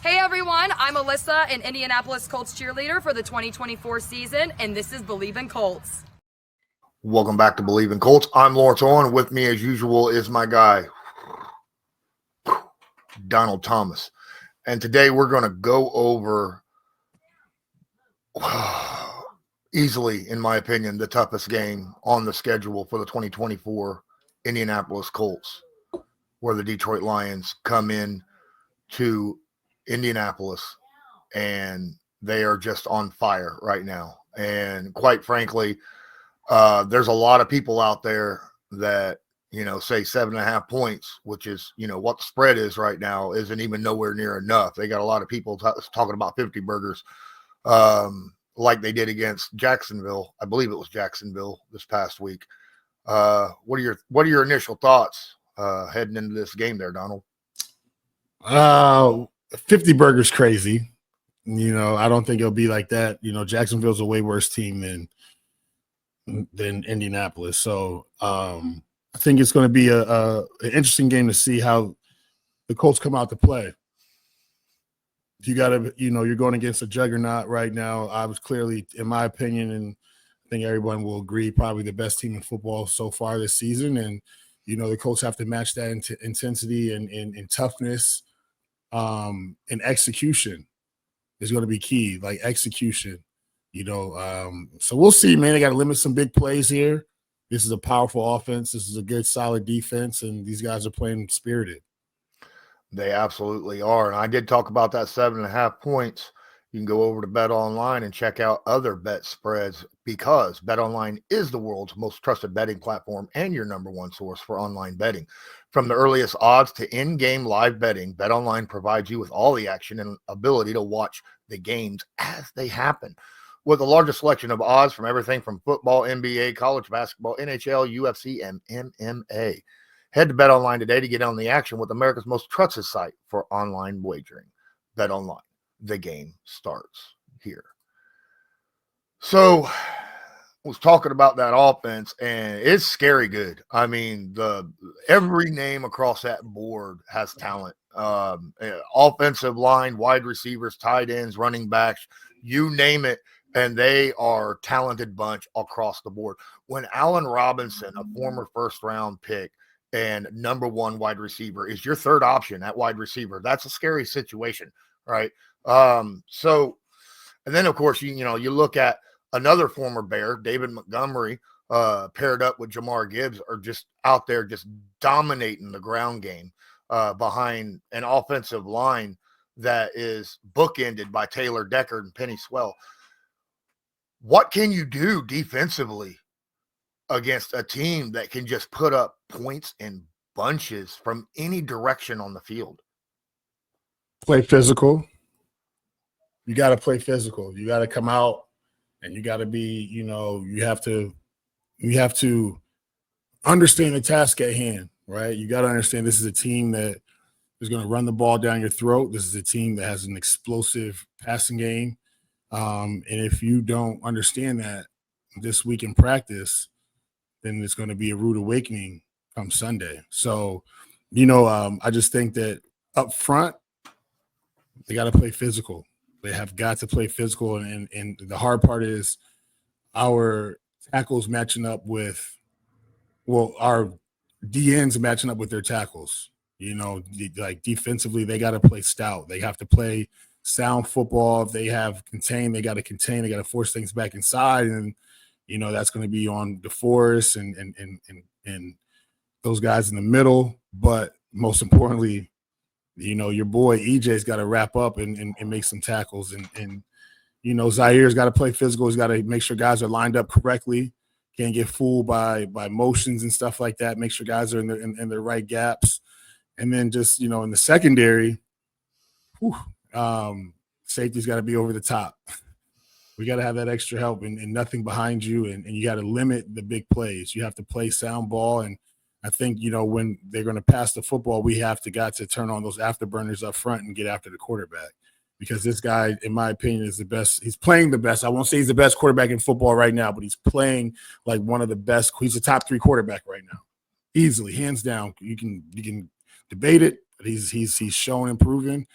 Hey everyone, I'm Alyssa, an Indianapolis Colts cheerleader for the 2024 season, and this is Believe in Colts. Welcome back to Believe in Colts. I'm Lawrence Owen. With me, as usual, is my guy, Donald Thomas. And today we're going to go over, easily, in my opinion, the toughest game on the schedule for the 2024 Indianapolis Colts, where the Detroit Lions come in to Indianapolis, and they are just on fire right now. And quite frankly, there's a lot of people out there that, say 7.5 points, which is, what the spread is right now, isn't even nowhere near enough. They got a lot of people talking about 50 burgers, like they did against Jacksonville. I believe it was Jacksonville this past week. What are your initial thoughts heading into this game there, Donald? 50 burgers crazy. I don't think it'll be like that. Jacksonville's a way worse team than Indianapolis. So I think it's going to be an interesting game to see how the Colts come out to play. You got to, you're going against a juggernaut right now. I was clearly, in my opinion, and I think everyone will agree, probably the best team in football so far this season. And, the Colts have to match that intensity and toughness. And execution is going to be key, like execution, so we'll see, man. They got to limit some big plays here. This is a powerful offense. This is a good, solid defense, and these guys are playing spirited. They absolutely are. And I did talk about that 7.5 points. You can go over to Bet Online and check out other bet spreads, because Bet Online is the world's most trusted betting platform and your number one source for online betting. From the earliest odds to in-game live betting, Bet Online provides you with all the action and ability to watch the games as they happen. With the largest selection of odds from everything from football, NBA, college basketball, NHL, UFC, and MMA. Head to Bet Online today to get on the action with America's most trusted site for online wagering. Bet Online. The game starts here. So I was talking about that offense, and it's scary good. I mean, every name across that board has talent. Offensive line, wide receivers, tight ends, running backs, you name it, and they are talented bunch across the board. When Allen Robinson, a former first-round pick and number one wide receiver, is your third option at wide receiver, that's a scary situation, right? So, and then of course, you look at another former Bear, David Montgomery, paired up with Jamar Gibbs, are just out there just dominating the ground game behind an offensive line that is bookended by Taylor Decker and Penny Swell. What can you do defensively against a team that can just put up points in bunches from any direction on the field? Play physical. You got to play physical. You got to come out, and you got to be, you have to understand the task at hand, right? You got to understand this is a team that is going to run the ball down your throat. This is a team that has an explosive passing game. And if you don't understand that this week in practice, then it's going to be a rude awakening come Sunday. So, I just think that up front, they got to play physical. They have got to play physical, and the hard part is our tackles matching up with, our DNs matching up with their tackles. Like defensively, they got to play stout. They have to play sound football. If they have contain, they got to contain. They got to force things back inside, and that's going to be on DeForest and those guys in the middle. But most importantly, your boy EJ's got to wrap up and make some tackles. And Zaire's got to play physical. He's got to make sure guys are lined up correctly. Can't get fooled by motions and stuff like that. Make sure guys are in their right gaps. And then just, in the secondary, safety's got to be over the top. We got to have that extra help and nothing behind you. And you got to limit the big plays. You have to play sound ball. And I think, when they're going to pass the football, we got to turn on those afterburners up front and get after the quarterback, because this guy, in my opinion, is the best. He's playing the best. I won't say he's the best quarterback in football right now, but he's playing like one of the best. He's a top 3 quarterback right now, easily, hands down. You can debate it, but he's shown and proven.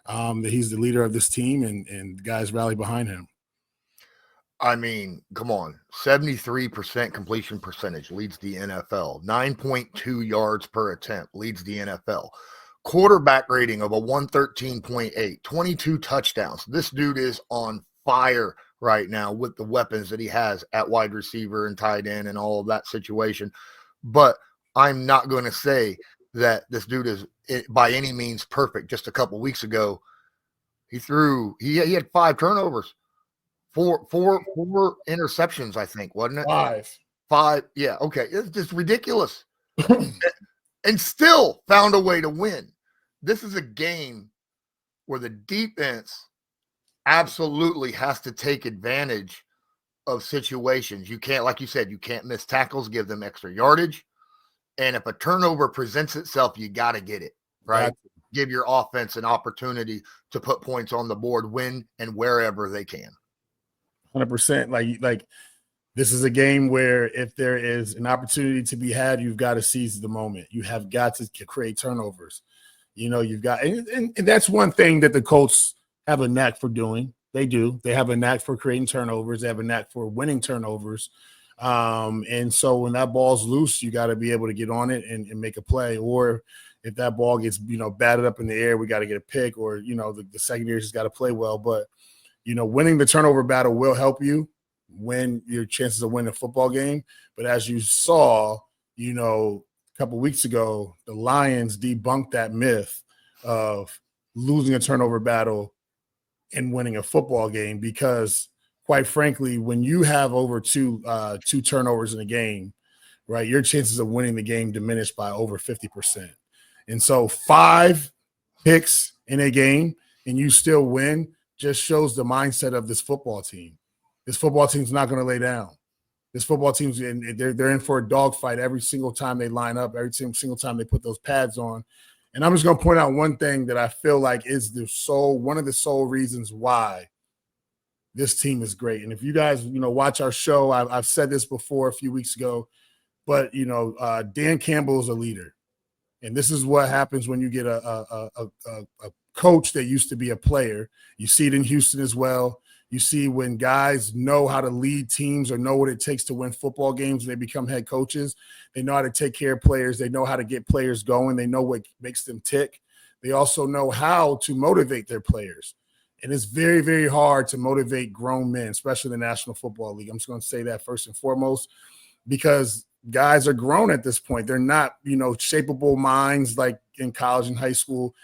that he's the leader of this team and guys rally behind him. I mean, come on. 73% completion percentage leads the NFL. 9.2 yards per attempt leads the NFL. Quarterback rating of a 113.8, 22 touchdowns. This dude is on fire right now with the weapons that he has at wide receiver and tight end and all of that situation. But I'm not going to say that this dude is by any means perfect. Just a couple weeks ago, he had 5 turnovers. Four interceptions, I think, wasn't it? 5. Yeah. Okay. It's just ridiculous. And still found a way to win. This is a game where the defense absolutely has to take advantage of situations. You can't, like you said, you can't miss tackles, give them extra yardage. And if a turnover presents itself, you got to get it, right? Give your offense an opportunity to put points on the board, win, and wherever they can. 100%. Like this is a game where if there is an opportunity to be had, you've got to seize the moment. You have got to create turnovers. You've got, and that's one thing that the Colts have a knack for doing. They do. They have a knack for creating turnovers. They have a knack for winning turnovers. And so when that ball's loose, you got to be able to get on it and make a play. Or if that ball gets, batted up in the air, we got to get a pick, or, the secondary just got to play well. But, winning the turnover battle will help you win your chances of winning a football game. But as you saw, a couple weeks ago, the Lions debunked that myth of losing a turnover battle and winning a football game, because quite frankly, when you have over two turnovers in a game, right, your chances of winning the game diminish by over 50%. And so 5 picks in a game and you still win just shows the mindset of this football team. This football team's not going to lay down. This football team's they're in for a dogfight every single time they line up, every single time they put those pads on. And I'm just going to point out one thing that I feel like is one of the sole reasons why this team is great. And if you guys, watch our show, I've said this before a few weeks ago, but, Dan Campbell is a leader. And this is what happens when you get a coach that used to be a player. You see it in Houston as well. You see when guys know how to lead teams or know what it takes to win football games, they become head coaches. They know how to take care of players. They know how to get players going. They know what makes them tick. They also know how to motivate their players. And it's very, very hard to motivate grown men, especially in the National Football League. I'm just going to say that first and foremost, because guys are grown at this point. They're not, shapeable minds like in college and high school.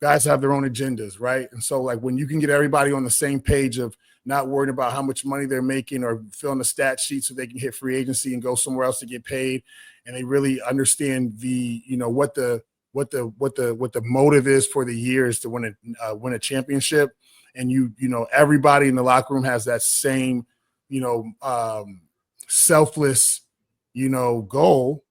Guys have their own agendas, right? And so, like, when you can get everybody on the same page of not worrying about how much money they're making or filling a stat sheet so they can hit free agency and go somewhere else to get paid, and they really understand the, what the motive is for the year is to win a championship, and everybody in the locker room has that same, selfless, goal.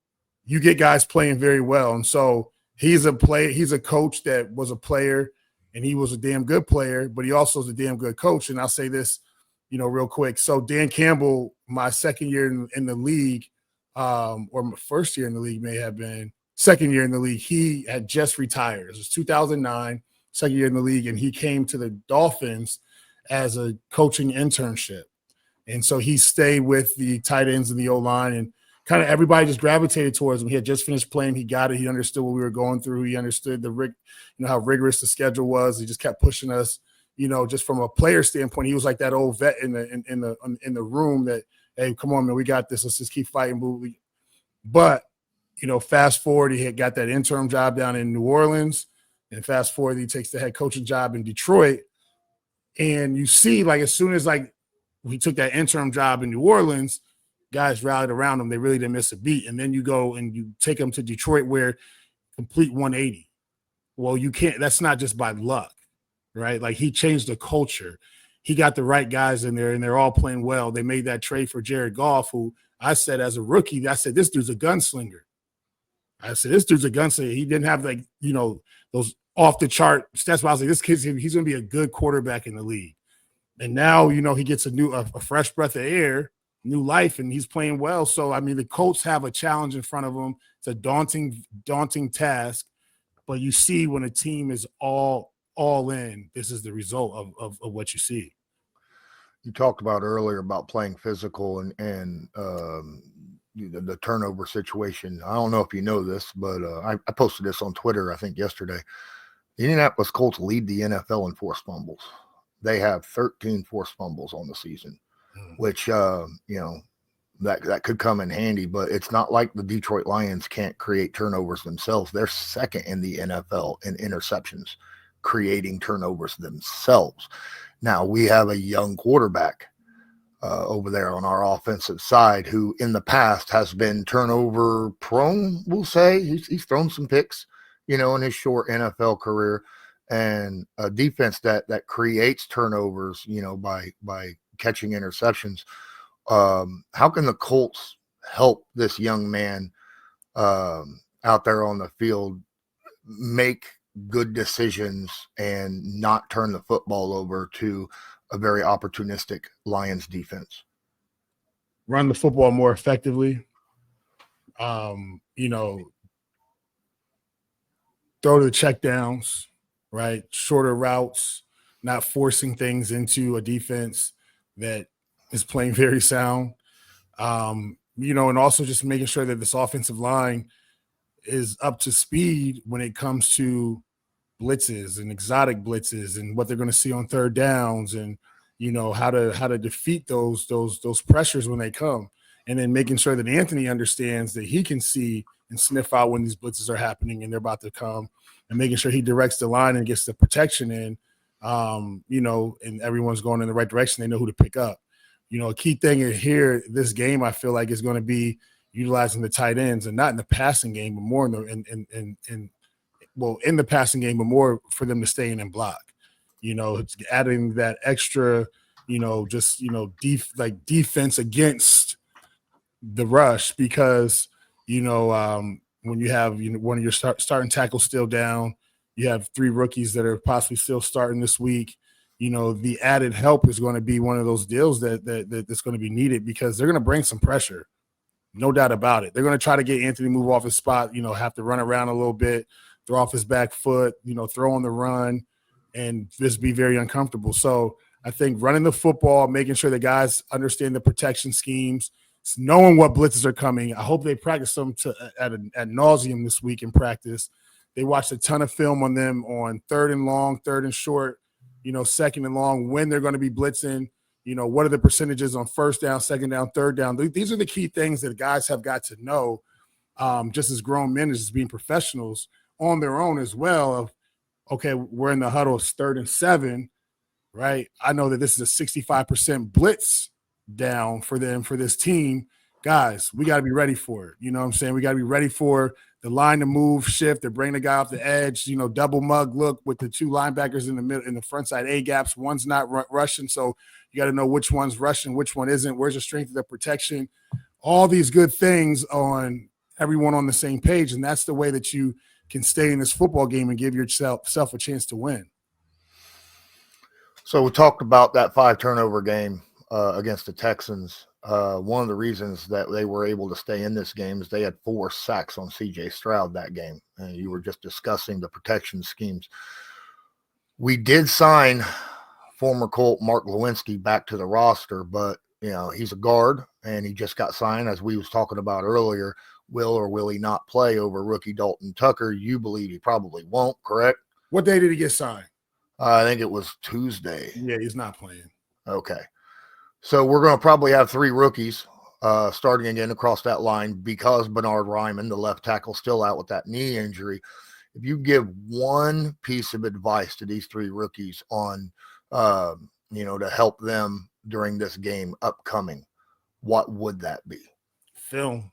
You get guys playing very well, and so. He's a coach that was a player, and he was a damn good player, but he also is a damn good coach. And I'll say this, real quick. So Dan Campbell, my second year in the league, or my first year in the league may have been second year in the league, he had just retired. It was 2009, second year in the league, and he came to the Dolphins as a coaching internship. And so he stayed with the tight ends and the O-line, and kind of everybody just gravitated towards him. He had just finished playing. He got it. He understood what we were going through. He understood how rigorous the schedule was. He just kept pushing us, just from a player standpoint. He was like that old vet in the room that, hey, come on, man, we got this. Let's just keep fighting. But, fast forward, he had got that interim job down in New Orleans, and fast forward, he takes the head coaching job in Detroit. And you see, like, as soon as he took that interim job in New Orleans, guys rallied around him. They really didn't miss a beat. And then you go and you take them to Detroit, where complete 180. Well, you can't. That's not just by luck, right? Like, he changed the culture. He got the right guys in there, and they're all playing well. They made that trade for Jared Goff, who I said as a rookie, I said, this dude's a gunslinger. He didn't have, those off-the-chart stats, but I was like, this kid's he's going to be a good quarterback in the league. And now, he gets a fresh breath of air, new life, and he's playing well. So, I mean, the Colts have a challenge in front of them. It's a daunting task, but you see when a team is all all in, this is the result of what you see. You talked about earlier about playing physical and the turnover situation. I don't know if you know this, but I posted this on Twitter, I think yesterday. The Indianapolis Colts lead the NFL in forced fumbles. They have 13 forced fumbles on the season, which, that could come in handy, but it's not like the Detroit Lions can't create turnovers themselves. They're second in the NFL in interceptions, creating turnovers themselves. Now, we have a young quarterback over there on our offensive side who in the past has been turnover prone, we'll say. He's thrown some picks, in his short NFL career, and a defense that creates turnovers, by catching interceptions. How can the Colts help this young man out there on the field make good decisions and not turn the football over to a very opportunistic Lions defense? Run the football more effectively. Throw the checkdowns, right? Shorter routes, not forcing things into a defense that is playing very sound. And also just making sure that this offensive line is up to speed when it comes to blitzes and exotic blitzes and what they're going to see on third downs and, how to defeat those pressures when they come. And then making sure that Anthony understands that he can see and sniff out when these blitzes are happening and they're about to come, and making sure he directs the line and gets the protection in, and everyone's going in the right direction. They know who to pick up. A key thing here, this game, I feel like is going to be utilizing the tight ends, and not in the passing game, but more in the passing game, but more for them to stay in and block. It's adding that extra, defense against the rush, because when you have one of your starting tackles still down, you have 3 rookies that are possibly still starting this week. The added help is going to be one of those deals that's going to be needed, because they're going to bring some pressure, no doubt about it. They're going to try to get Anthony to move off his spot, have to run around a little bit, throw off his back foot, throw on the run, and just be very uncomfortable. So I think running the football, making sure the guys understand the protection schemes, knowing what blitzes are coming. I hope they practice them ad nauseum this week in practice. They watched a ton of film on them on third and long, third and short, second and long, when they're going to be blitzing, what are the percentages on first down, second down, third down. These are the key things that guys have got to know, just as grown men, as being professionals on their own as well. Of, okay, we're in the huddle, it's 3rd and 7, right? I know that this is a 65% blitz down for them, for this team. Guys, we got to be ready for it. You know what I'm saying? We got to be ready for the line to move, shift, to bring the guy off the edge, double mug look with the 2 linebackers in the middle, in the front side A gaps. One's not rushing, so you got to know which one's rushing, which one isn't. Where's the strength of the protection? All these good things on everyone on the same page, and that's the way that you can stay in this football game and give yourself a chance to win. So we talked about that 5 turnover game against the Texans. One of the reasons that they were able to stay in this game is they had 4 sacks on C.J. Stroud that game. And you were just discussing the protection schemes. We did sign former Colt Mark Glowinski back to the roster, but he's a guard and he just got signed, as we was talking about earlier. Will or will he not play over rookie Dalton Tucker? You believe he probably won't, correct? What day did he get signed? I think it was Tuesday. Yeah, he's not playing. Okay. So we're going to probably have 3 rookies starting again across that line, because Bernard Ryman, the left tackle, still out with that knee injury. If you give one piece of advice to these 3 rookies on, to help them during this game upcoming, what would that be? Film.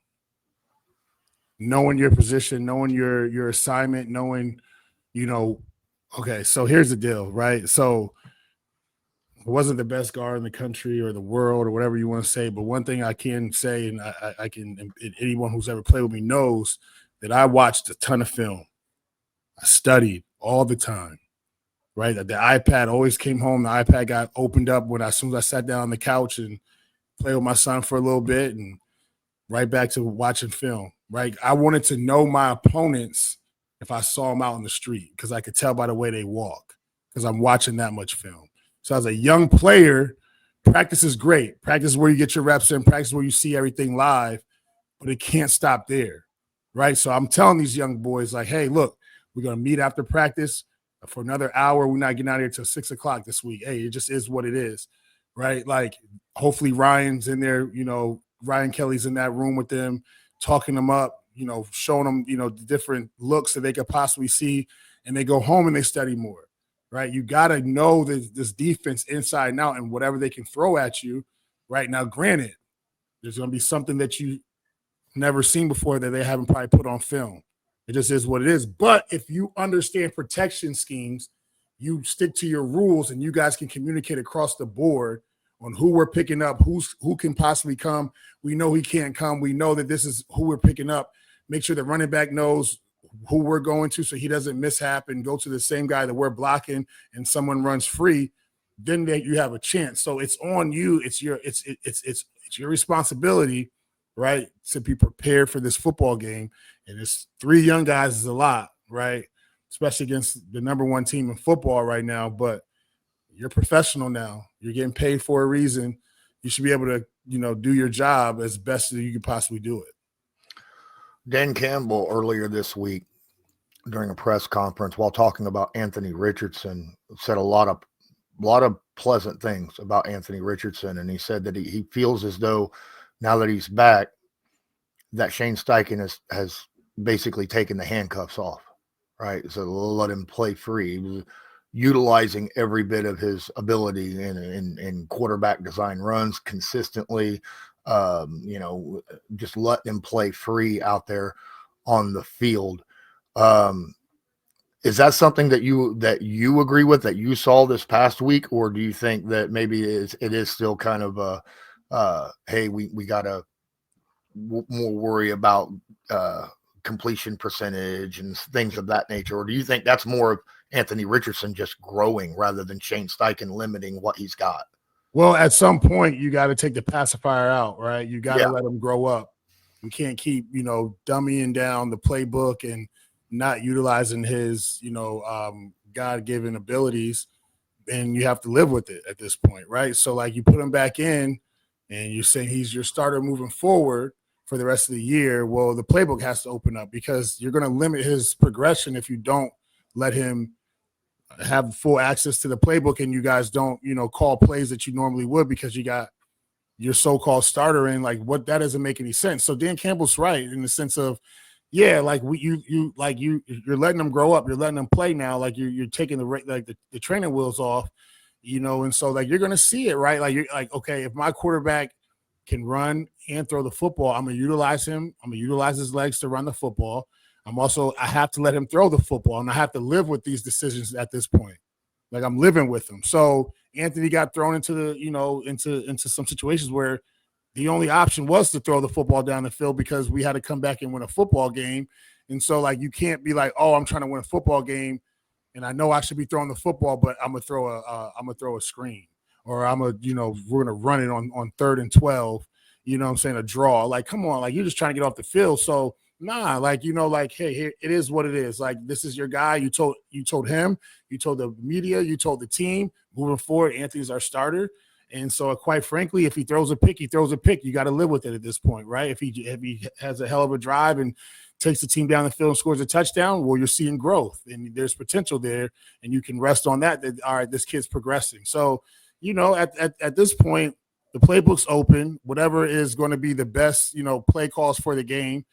Knowing your position, knowing your assignment, knowing, okay, so here's the deal, right? So it wasn't the best guard in the country or the world or whatever you want to say, but one thing I can say, and I can, and anyone who's ever played with me knows, that I watched a ton of film. I studied all the time, right? The iPad always came home. The iPad got opened up as soon as I sat down on the couch and played with my son for a little bit, and right back to watching film, right? I wanted to know my opponents if I saw them out in the street, because I could tell by the way they walk. because I'm watching that much film. So as a young player, practice is great. Practice is where you get your reps in. Practice is where you see everything live, but it can't stop there, right? So I'm telling these young boys, like, hey, look, we're going to meet after practice for another hour. We're not getting out of here till 6 o'clock this week. Hey, it just is what it is, right? Like, hopefully Ryan's in there, Ryan Kelly's in that room with them, talking them up, showing them, the different looks that they could possibly see, and they go home and they study more, right? You got to know this defense inside and out and whatever they can throw at you. Right now, granted, there's going to be something that you never seen before that they haven't probably put on film. It just is what it is. But if you understand protection schemes, you stick to your rules, and you guys can communicate across the board on who we're picking up, who can possibly come. We know he can't come. We know that this is who we're picking up. Make sure the running back knows who we're going to so he doesn't mishap and go to the same guy that we're blocking and someone runs free. Then you have a chance. So it's on you. It's your responsibility, right, to be prepared for this football game. And it's 3 young guys is a lot, right, especially against the number 1 team in football right now. But you're professional now. You're getting paid for a reason. You should be able to, do your job as best as you can possibly do it. Dan Campbell earlier this week during a press conference while talking about Anthony Richardson said a lot of pleasant things about Anthony Richardson. And he said that he feels as though now that he's back, that Shane Steichen has basically taken the handcuffs off, right? So let him play free. He was utilizing every bit of his ability in quarterback design runs consistently, just let them play free out there on the field. Is that something that you agree with, that you saw this past week, or do you think that maybe it is still kind of hey, we gotta more worry about completion percentage and things of that nature, or do you think that's more of Anthony Richardson just growing rather than Shane Steichen limiting what he's got? Well, at some point, you got to take the pacifier out, right? You got to let him grow up. You can't keep, dummying down the playbook and not utilizing his, God-given abilities, and you have to live with it at this point, right? So, like, you put him back in, and you're saying he's your starter moving forward for the rest of the year. Well, the playbook has to open up, because you're going to limit his progression if you don't let him have full access to the playbook, and you guys don't, call plays that you normally would because you got your so-called starter in. Like, what, that doesn't make any sense. So Dan Campbell's right in the sense of, yeah, like you're letting them grow up, you're letting them play now, like you're taking the training wheels off, and so like you're gonna see it, right? Like you're like, okay, if my quarterback can run and throw the football, I'm gonna utilize him. I'm gonna utilize his legs to run the football. I have to let him throw the football, and I have to live with these decisions at this point. Like, I'm living with them. So Anthony got thrown into the, into some situations where the only option was to throw the football down the field because we had to come back and win a football game. And so, like, you can't be like, oh, I'm trying to win a football game, and I know I should be throwing the football, but I'm gonna throw a screen, or we're gonna run it on 3rd and 12. You know what I'm saying? A draw. Like, come on, like, you're just trying to get off the field. So nah, like, like, hey, here, it is what it is. Like, this is your guy. You told him, you told the media, you told the team. Moving forward, Anthony's our starter. And so, quite frankly, if he throws a pick, he throws a pick. You got to live with it at this point, right? If he has a hell of a drive and takes the team down the field and scores a touchdown, well, you're seeing growth and there's potential there, and you can rest on that. All right, this kid's progressing. So, at this point, the playbook's open. Whatever is going to be the best, play calls for the game,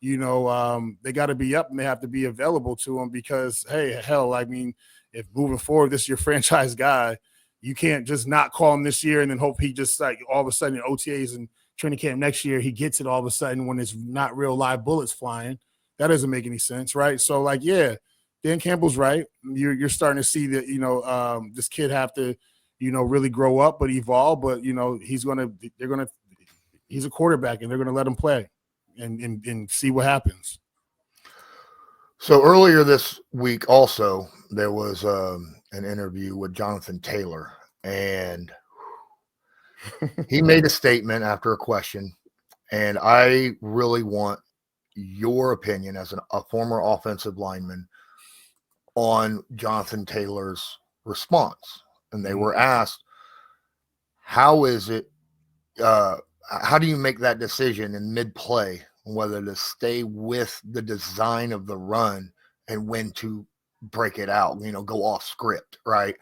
they got to be up and they have to be available to them, because, hey, hell, I mean, if moving forward, this is your franchise guy, you can't just not call him this year and then hope he just, like, all of a sudden in OTAs and training camp next year, he gets it all of a sudden when it's not real live bullets flying. That doesn't make any sense, right? So, like, yeah, Dan Campbell's right. You're starting to see that, this kid have to, really grow up, but evolve. But, he's a quarterback, and they're going to let him play and see what happens. So earlier this week also, there was an interview with Jonathan Taylor, and he made a statement after a question, and I really want your opinion as a former offensive lineman on Jonathan Taylor's response, and they were asked, how is it, how do you make that decision in mid-play whether to stay with the design of the run and when to break it out, go off script, right?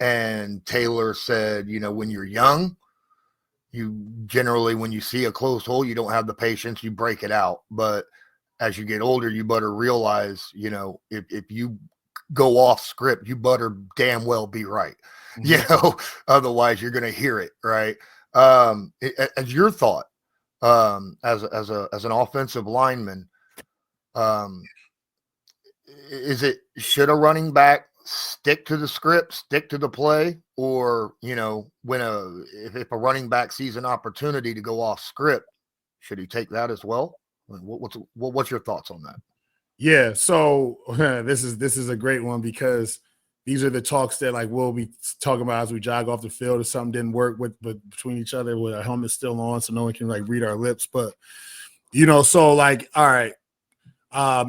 And Taylor said, when you're young, you generally, when you see a closed hole, you don't have the patience, you break it out. But as you get older, you better realize, if you go off script, you better damn well be right. Otherwise you're going to hear it, right? As your thought, as an offensive lineman, should a running back stick to the script, stick to the play, or if a running back sees an opportunity to go off script, should he take that as well? What's your thoughts on that? Yeah, so this is a great one, because these are the talks that we'll be talking about as we jog off the field. If something didn't work between each other with our helmets still on, so no one can read our lips. But so all right,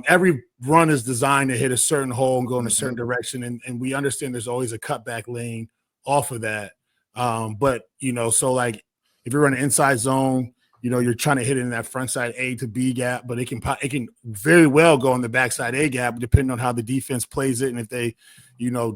every run is designed to hit a certain hole and go in a certain direction, and we understand there's always a cutback lane off of that. But so if you're running inside zone, you're trying to hit it in that front side A to B gap, but it can very well go in the backside A gap, depending on how the defense plays it. And if they,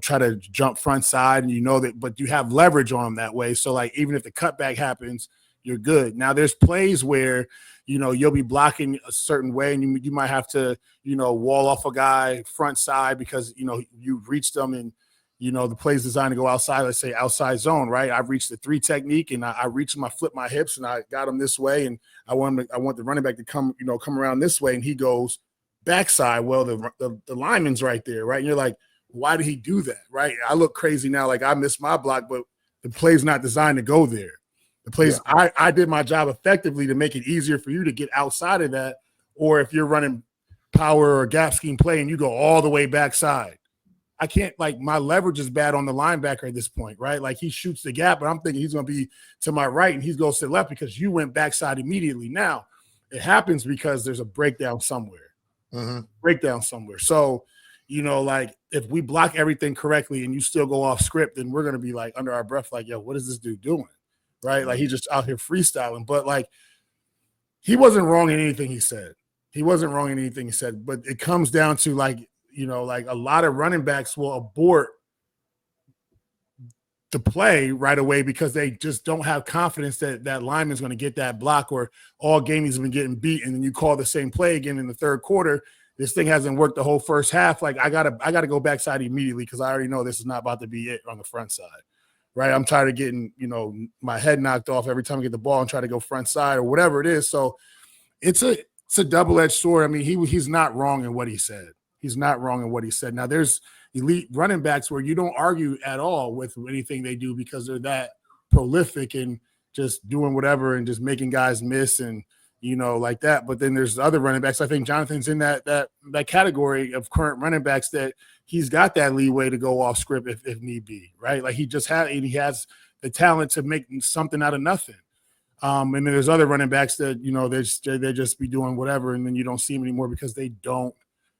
try to jump front side, and but you have leverage on them that way. So even if the cutback happens, you're good. Now there's plays where, you'll be blocking a certain way, and you might have to, wall off a guy front side because, you've reached them, and, the play's designed to go outside, let's say outside zone, right? I've reached the 3 technique, and I reached him, I flipped my hips, and I got him this way, and I want the running back to come around this way, and he goes backside. Well, the lineman's right there, right? And you're like, why did he do that, right? I look crazy now, I missed my block, but the play's not designed to go there. The plays, I did my job effectively to make it easier for you to get outside of that, or if you're running power or gap scheme play and you go all the way backside, I can't, my leverage is bad on the linebacker at this point, right? He shoots the gap, but I'm thinking he's going to be to my right and he's going to the left because you went backside immediately. Now, it happens because there's a breakdown somewhere. So, if we block everything correctly and you still go off script, then we're going to be under our breath, yo, what is this dude doing? Right? He's just out here freestyling. But he wasn't wrong in anything he said. But it comes down to a lot of running backs will abort the play right away because they just don't have confidence that that lineman's going to get that block, or all game he's been getting beat. And then you call the same play again in the third quarter. This thing hasn't worked the whole first half. I gotta go backside immediately because I already know this is not about to be it on the front side. Right. I'm tired of getting, my head knocked off every time I get the ball and try to go front side or whatever it is. So it's a double-edged sword. I mean, he's not wrong in what he said. Now there's elite running backs where you don't argue at all with anything they do because they're that prolific and just doing whatever and just making guys miss and, like that. But then there's other running backs. I think Jonathan's in that category of current running backs that he's got that leeway to go off script if need be, right? He has the talent to make something out of nothing. And then there's other running backs that, they just be doing whatever, and then you don't see them anymore because they don't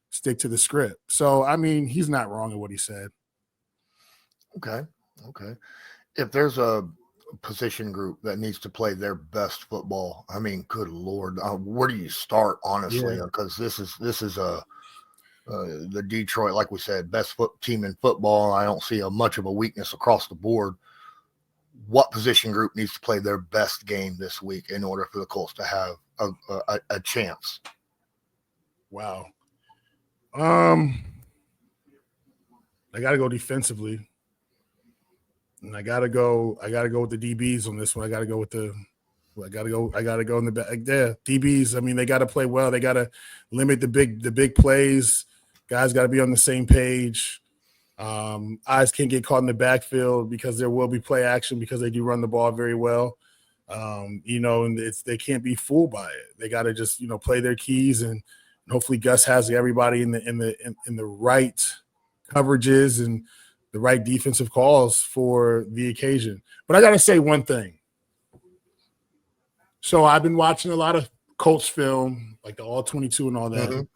stick to the script. So, I mean, he's not wrong in what he said. Okay. If there's a position group that needs to play their best football, I mean, good Lord, where do you start, honestly? Because this is the Detroit, like we said, best team in football. I don't see much of a weakness across the board. What position group needs to play their best game this week in order for the Colts to have a chance? Wow. I got to go defensively, and I got to go with the DBs on this one. I got to go in the back. Yeah, DBs. I mean, they got to play well. They got to limit the big plays. Guys got to be on the same page. Eyes can't get caught in the backfield because there will be play action because they do run the ball very well. And they can't be fooled by it. They got to just play their keys, and hopefully Gus has everybody in the right coverages and the right defensive calls for the occasion. But I got to say one thing. So I've been watching a lot of Colts film, like the All 22 and all that.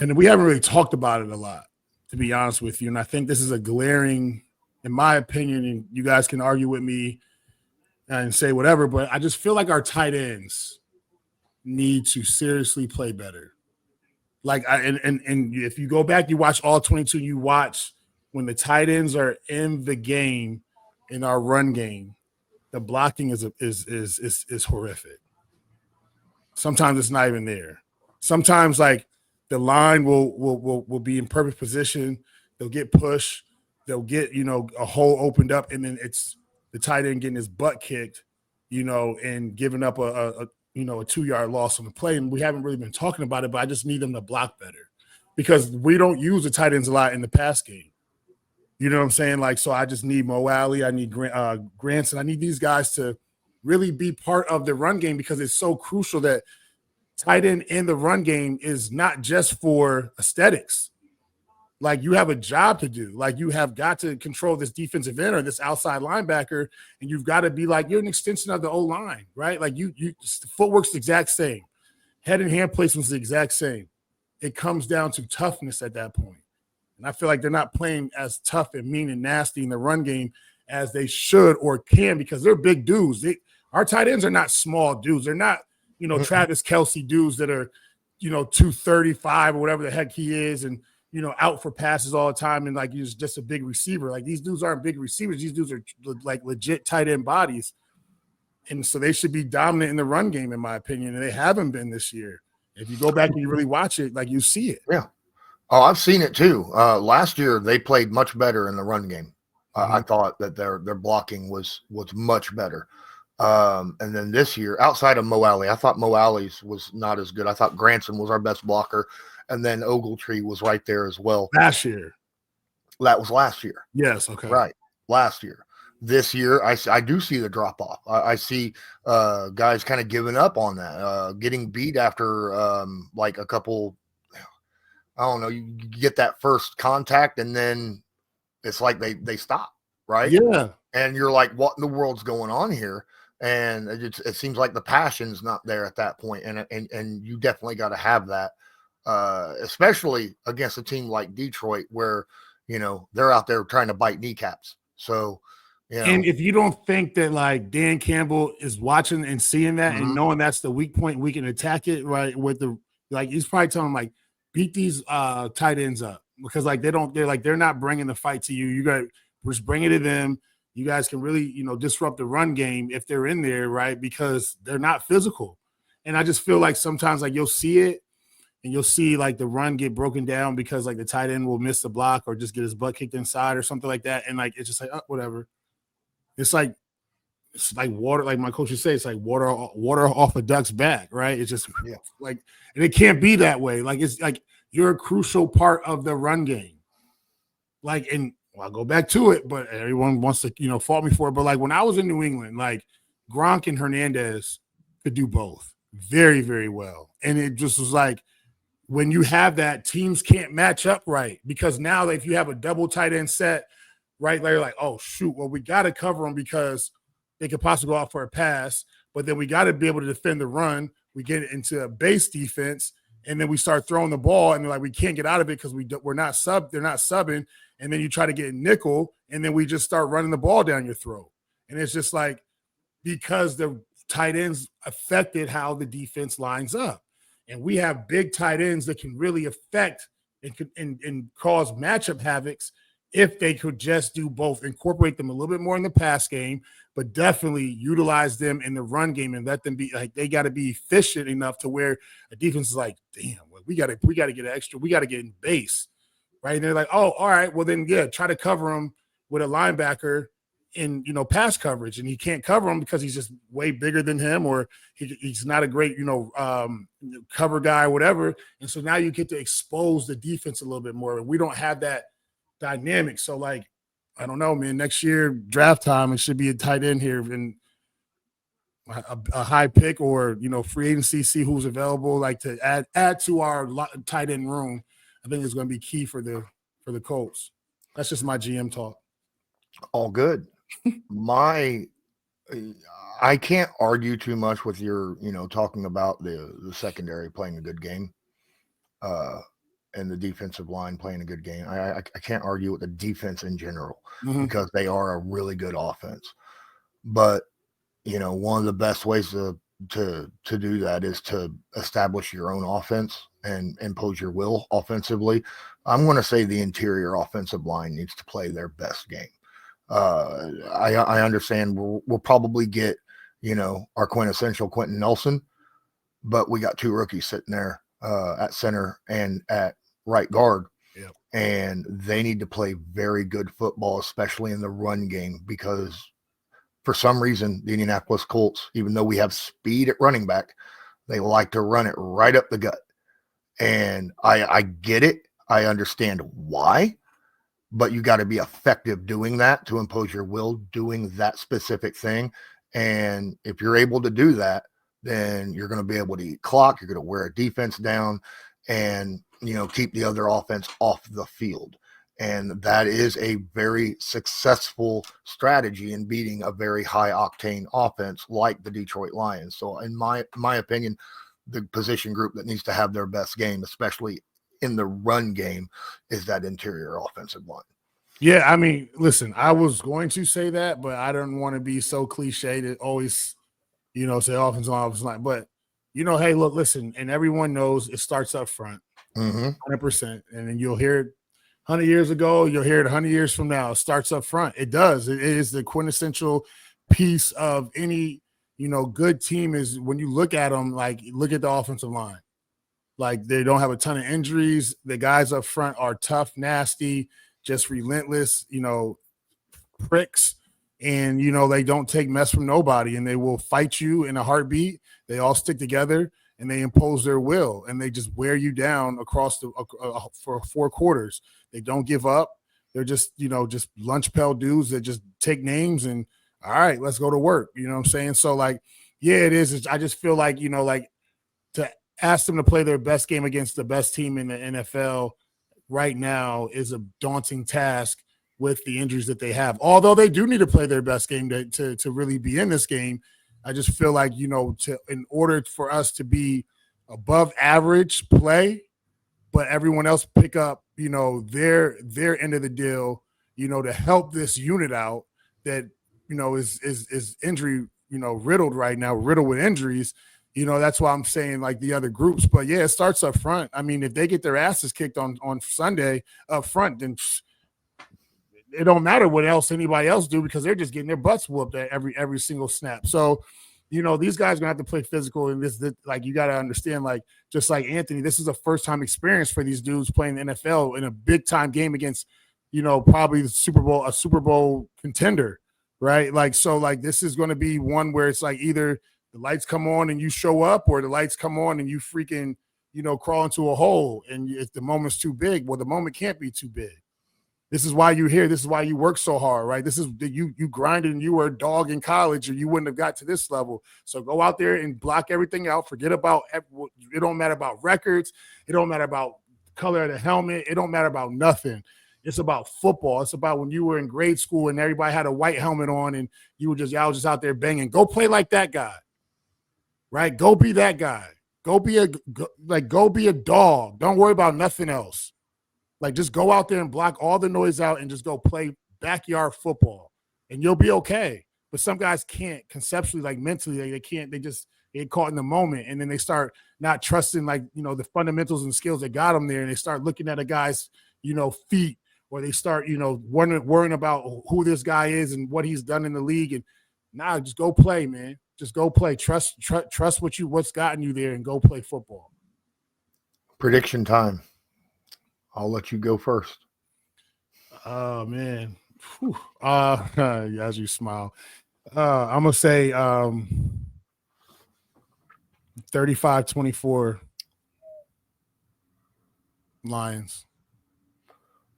And we haven't really talked about it a lot. to be honest with you. And I think this is a glaring, in my opinion, and you guys can argue with me and say whatever, but I just feel like our tight ends need to seriously play better. Like, and if you go back, you watch all 22, you watch when the tight ends are in the game, in our run game, the blocking is horrific. Sometimes it's not even there. Sometimes like the line will be in perfect position. They'll get pushed. They'll get, a hole opened up, and then it's the tight end getting his butt kicked, and giving up a 2-yard loss on the play. And we haven't really been talking about it, but I just need them to block better because we don't use the tight ends a lot in the pass game. You know what I'm saying? Like, so I just need Mo Alley. I need Granson. I need these guys to really be part of the run game because it's so crucial that tight end in the run game is not just for aesthetics. Like, you have a job to do. Like, you have got to control this defensive end or this outside linebacker, and you've got to be like, you're an extension of the O-line, right? Like, the footwork's the exact same. Head and hand placement's the exact same. It comes down to toughness at that point. And I feel like they're not playing as tough and mean and nasty in the run game as they should or can because they're big dudes. Our tight ends are not small dudes. They're not, Travis Kelce dudes that are, 235 or whatever the heck he is and, out for passes all the time and like he's just a big receiver. Like, these dudes aren't big receivers. These dudes are like legit tight end bodies. And so they should be dominant in the run game, in my opinion, and they haven't been this year. If you go back and you really watch it, like, you see it. Yeah. Oh, I've seen it too. Last year they played much better in the run game. I thought that their blocking was much better. And then this year, outside of Mo Alley, I thought Mo Alley's was not as good. I thought Granson was our best blocker, and then Ogletree was right there as well. Last year. That was last year. Yes, okay. Right, last year. This year, I do see the drop-off. I see guys kind of giving up on that, getting beat after like a couple – I don't know, you get that first contact and then it's like they stop, right? Yeah. And you're like, what in the world's going on here? And it seems like the passion's not there at that point. And you definitely got to have that, especially against a team like Detroit where, they're out there trying to bite kneecaps. So, And if you don't think that like Dan Campbell is watching and seeing that and knowing that's the weak point, we can attack it, right? He's probably telling them like, beat these tight ends up because like they're not bringing the fight to you. You got to just bring it to them. You guys can really, disrupt the run game if they're in there, right? Because they're not physical. And I just feel like sometimes like you'll see it and you'll see like the run get broken down because like the tight end will miss the block or just get his butt kicked inside or something like that. And like, it's just like, whatever. It's like water, like my coach would say, it's like water off a duck's back, right? It's just like, and it can't be that way. Like, it's like you're a crucial part of the run game. Like, and I'll go back to it, but everyone wants to, fault me for it. But like when I was in New England, like Gronk and Hernandez could do both very, very well. And it just was like, when you have that, teams can't match up right because now if you have a double tight end set, right, they're like, oh, shoot, well, we got to cover them because they could possibly go out for a pass, but then we got to be able to defend the run. We get into a base defense, and then we start throwing the ball, and they're like, we can't get out of it because they're not subbing, and then you try to get nickel, and then we just start running the ball down your throat. And it's just like because the tight ends affected how the defense lines up. And we have big tight ends that can really affect and cause matchup havocs if they could just do both, incorporate them a little bit more in the pass game, but definitely utilize them in the run game and let them be like they got to be efficient enough to where a defense is like, damn, well, we got to get extra, we got to get in base, right? And they're like, oh, all right, well then try to cover them with a linebacker in pass coverage, and he can't cover him because he's just way bigger than him, or he's not a great cover guy or whatever. And so now you get to expose the defense a little bit more, and we don't have that dynamic. So like, I don't know, man, next year draft time, it should be a tight end here and a high pick or, free agency, see who's available, like to add to our tight end room. I think it's going to be key for the Colts. That's just my GM talk. All good. I can't argue too much with your, talking about the secondary playing a good game. and the defensive line playing a good game. I can't argue with the defense in general Mhm. because they are a really good offense. But one of the best ways to do that is to establish your own offense and impose your will offensively. I'm going to say the interior offensive line needs to play their best game. I understand we'll probably get our quintessential Quentin Nelson, but we got two rookies sitting there at center and at right guard. Yep. And they need to play very good football, especially in the run game, because for some reason, the Indianapolis Colts, even though we have speed at running back, they like to run it right up the gut. And I get it. I understand why, but you got to be effective doing that to impose your will, doing that specific thing. And if you're able to do that, then you're going to be able to eat clock. You're going to wear a defense down and, keep the other offense off the field. And that is a very successful strategy in beating a very high octane offense like the Detroit Lions. So in my opinion, the position group that needs to have their best game, especially in the run game, is that interior offensive line. Yeah, I mean, listen, I was going to say that, but I don't want to be so cliche to always, say offensive line. But, hey, look, listen, and everyone knows it starts up front, 100%. And then you'll hear it 100 years ago, you'll hear it 100 years from now. It starts up front. It does. It is the quintessential piece of any, good team is when you look at them, like look at the offensive line. Like they don't have a ton of injuries. The guys up front are tough, nasty, just relentless, pricks. And, they don't take mess from nobody, and they will fight you in a heartbeat. They all stick together and they impose their will, and they just wear you down across for 4 quarters. They don't give up. They're just, just lunch pail dudes that just take names and, all right, let's go to work. You know what I'm saying? So, like, yeah, it is. I just feel like, like to ask them to play their best game against the best team in the NFL right now is a daunting task with the injuries that they have. Although they do need to play their best game to really be in this game. I just feel like, in order for us to be above average play, but everyone else pick up, their end of the deal, to help this unit out that, is injury, riddled right now, riddled with injuries. That's why I'm saying like the other groups. But yeah, it starts up front. I mean, if they get their asses kicked on Sunday up front, then it don't matter what else anybody else do because they're just getting their butts whooped at every single snap. So, these guys are gonna have to play physical, and this like you got to understand, like just like Anthony, this is a first time experience for these dudes playing the NFL in a big time game against, probably a Super Bowl contender, right? Like so, like this is going to be one where it's like either the lights come on and you show up, or the lights come on and you freaking crawl into a hole. And if the moment's too big, well, the moment can't be too big. This is why you're here. This is why you work so hard, right? This is you grinded and you were a dog in college or you wouldn't have got to this level. So go out there and block everything out. Forget about it. Don't matter about records. It don't matter about color of the helmet. It don't matter about nothing. It's about football. It's about when you were in grade school and everybody had a white helmet on and y'all was just out there banging. Go play like that guy, right? Go be that guy. Go be a dog. Don't worry about nothing else. Like, just go out there and block all the noise out and just go play backyard football, and you'll be okay. But some guys can't conceptually, like mentally, they can't. They just get caught in the moment, and then they start not trusting, like the fundamentals and skills that got them there, and they start looking at a guy's, feet, or they start, worrying about who this guy is and what he's done in the league. And nah, just go play, man. Just go play. Trust what's gotten you there, and go play football. Prediction time. I'll let you go first. Oh, man. As you smile. I'm going to say 35-24 Lions.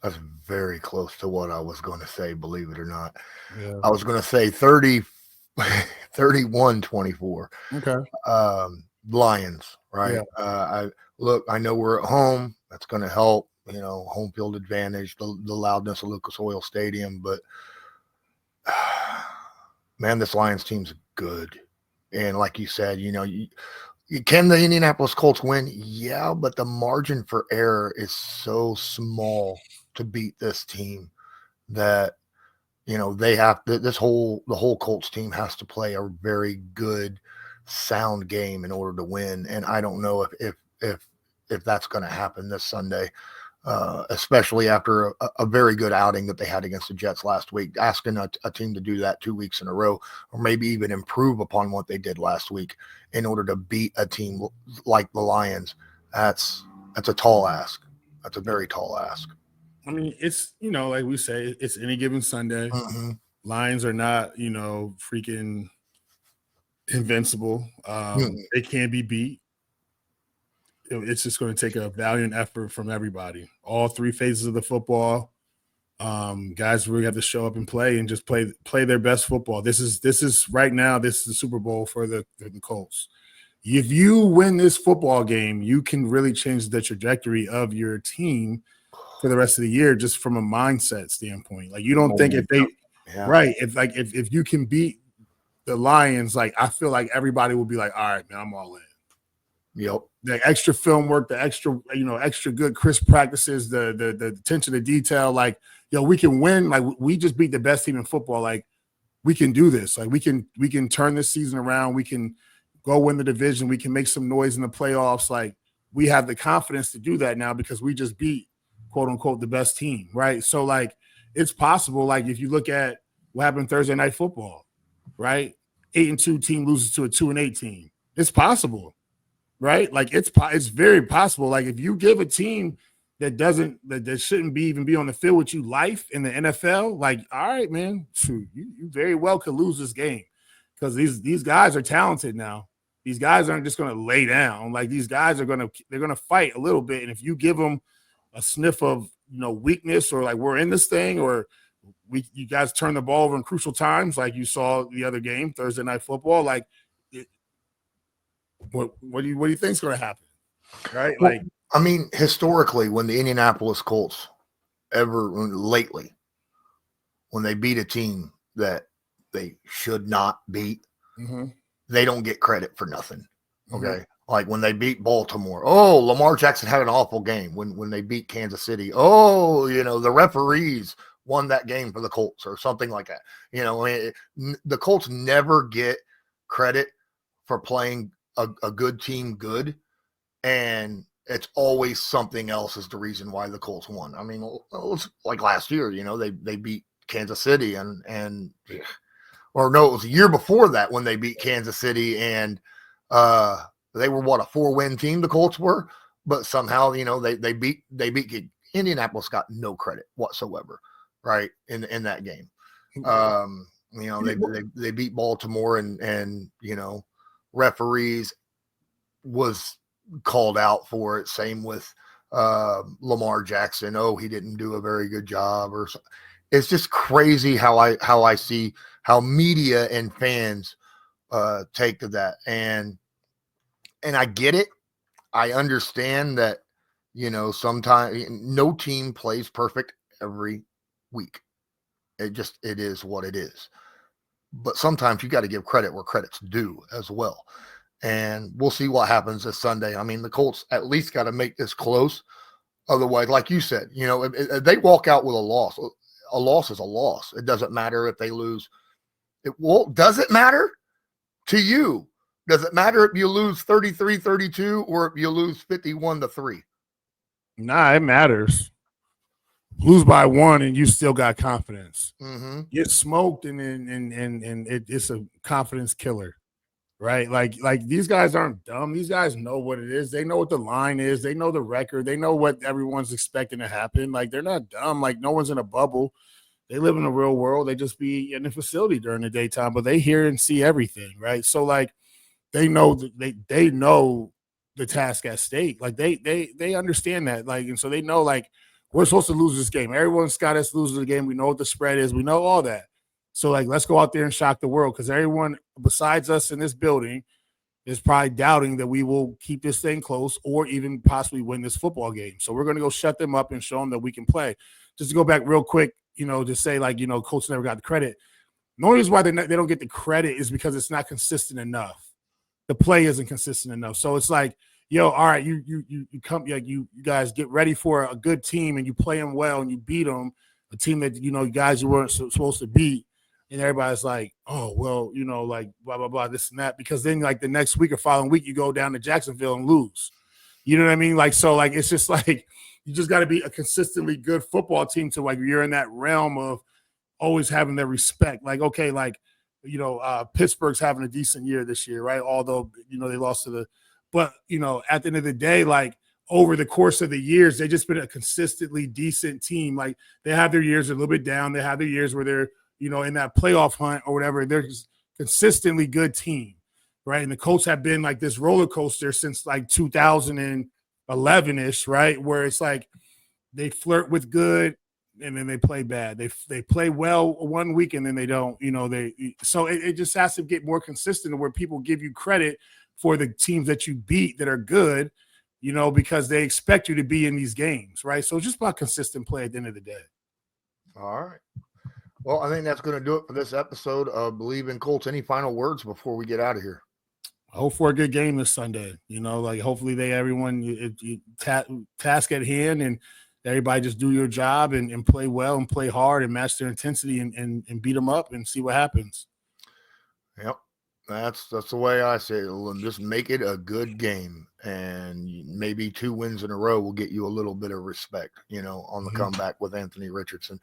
That's very close to what I was going to say, believe it or not. Yeah. I was going to say 31-24. Okay. Lions, right? Yeah. I know we're at home. That's going to help. Home field advantage, the loudness of Lucas Oil Stadium. But, man, this Lions team's good. And like you said, Can the Indianapolis Colts win? Yeah, but the margin for error is so small to beat this team that they have to, the whole Colts team has to play a very good, sound game in order to win. And I don't know if that's going to happen this Sunday, especially after a very good outing that they had against the Jets last week. Asking a team to do that 2 weeks in a row, or maybe even improve upon what they did last week in order to beat a team like the Lions, that's a tall ask. That's a very tall ask. I mean, it's, like we say, it's any given Sunday. Mm-hmm. Lions are not, freaking invincible. They can't be beat. It's just going to take a valiant effort from everybody. All three phases of the football. Guys really have to show up and play and just play their best football. This is right now, this is the Super Bowl for the Colts. If you win this football game, you can really change the trajectory of your team for the rest of the year, just from a mindset standpoint. Like, you don't think if they right, if you can beat the Lions, like, I feel like everybody will be like, all right, man, I'm all in. Yep. The extra film work, the extra good crisp practices, the attention to detail, like, we can win. Like, we just beat the best team in football. Like, we can do this. Like, we can turn this season around. We can go win the division. We can make some noise in the playoffs. Like, we have the confidence to do that now because we just beat, quote unquote, the best team, right? So, like, it's possible. Like, if you look at what happened Thursday Night Football, right? 8-2 team loses to a 2-8 team. It's possible, right? Like, it's very possible. Like, if you give a team that shouldn't even be on the field with you life in the NFL, like, all right, man, you very well could lose this game because these guys are talented now. These guys aren't just going to lay down. Like, these guys they're going to fight a little bit, and if you give them a sniff of weakness, or like, we're in this thing, or you guys turn the ball over in crucial times, like you saw the other game, Thursday Night Football, like, what do you think is going to happen, right? Well, like, I mean, historically, when the Indianapolis Colts lately, when they beat a team that they should not beat, they don't get credit for nothing. Okay. Like, when they beat Baltimore, Lamar Jackson had an awful game. When they beat Kansas City, the referees won that game for the Colts or something like that. The Colts never get credit for playing a good team good, and it's always something else is the reason why the Colts won. I mean, it was like last year, they beat Kansas City it was a year before that when they beat Kansas City, and they were a 4-win team, the Colts were, but somehow, they beat Indianapolis, got no credit whatsoever, right, in that game. They beat Baltimore, and referees was called out for it. Same with Lamar Jackson. He didn't do a very good job, or something. It's just crazy how I see how media and fans take to that, and I get it. I understand that sometimes no team plays perfect every week. It is what it is. But sometimes you got to give credit where credit's due as well. And we'll see what happens this Sunday. I mean, the Colts at least got to make this close. Otherwise, like you said, if they walk out with a loss is a loss. It doesn't matter if they lose. Does it matter to you? Does it matter if you lose 33-32 or if you lose 51-3? Nah, it matters. Lose by 1 and you still got confidence. Get smoked and it's a confidence killer, right? Like these guys aren't dumb. These guys know what it is. They know what the line is. They know the record. They know what everyone's expecting to happen. Like, they're not dumb. Like, no one's in a bubble. They live in the real world. They just be in the facility during the daytime, but they hear and see everything, right? So, like, they know they know the task at stake. Like, they understand that. Like, and so they know, like, we're supposed to lose this game. Everyone's got us losing the game. We know what the spread is. We know all that. So, like, let's go out there and shock the world, because everyone besides us in this building is probably doubting that we will keep this thing close or even possibly win this football game. So we're going to go shut them up and show them that we can play. Just to go back real quick, to say, like, Colts never got the credit. The only reason why they don't get the credit is because it's not consistent enough. the play isn't consistent enough. So it's like, yo, all right, you come, like you guys get ready for a good team and you play them well and you beat them, a team that you guys you weren't supposed to beat, and everybody's like, oh well, like blah blah blah, this and that, because then like the next week or following week you go down to Jacksonville and lose. You know what I mean? Like, so like it's just like you just got to be a consistently good football team to like you're in that realm of always having their respect. Like, okay, like Pittsburgh's having a decent year this year, right? Although they lost to but at the end of the day, like over the course of the years, they've just been a consistently decent team. Like they have their years a little bit down. They have their years where they're, in that playoff hunt or whatever. They're just consistently good team, right? And the Colts have been like this roller coaster since like 2011-ish, right? Where it's like they flirt with good and then they play bad. They play well one week and then they don't, so it just has to get more consistent where people give you credit for the teams that you beat that are good, because they expect you to be in these games, right? So it's just about consistent play at the end of the day. All right. Well, I think that's going to do it for this episode of Believe in Colts. Any final words before we get out of here? I hope for a good game this Sunday. Like hopefully task at hand and everybody just do your job and play well and play hard and match their intensity and beat them up and see what happens. Yep. That's the way I say it. Just make it a good game, and maybe 2 wins in a row will get you a little bit of respect, on the comeback with Anthony Richardson.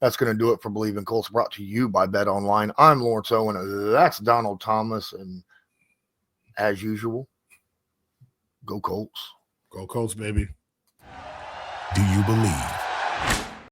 That's going to do it for Believe in Colts, brought to you by Bet Online. I'm Lawrence Owen. That's Donald Thomas, and as usual, go Colts. Go Colts, baby. Do you believe?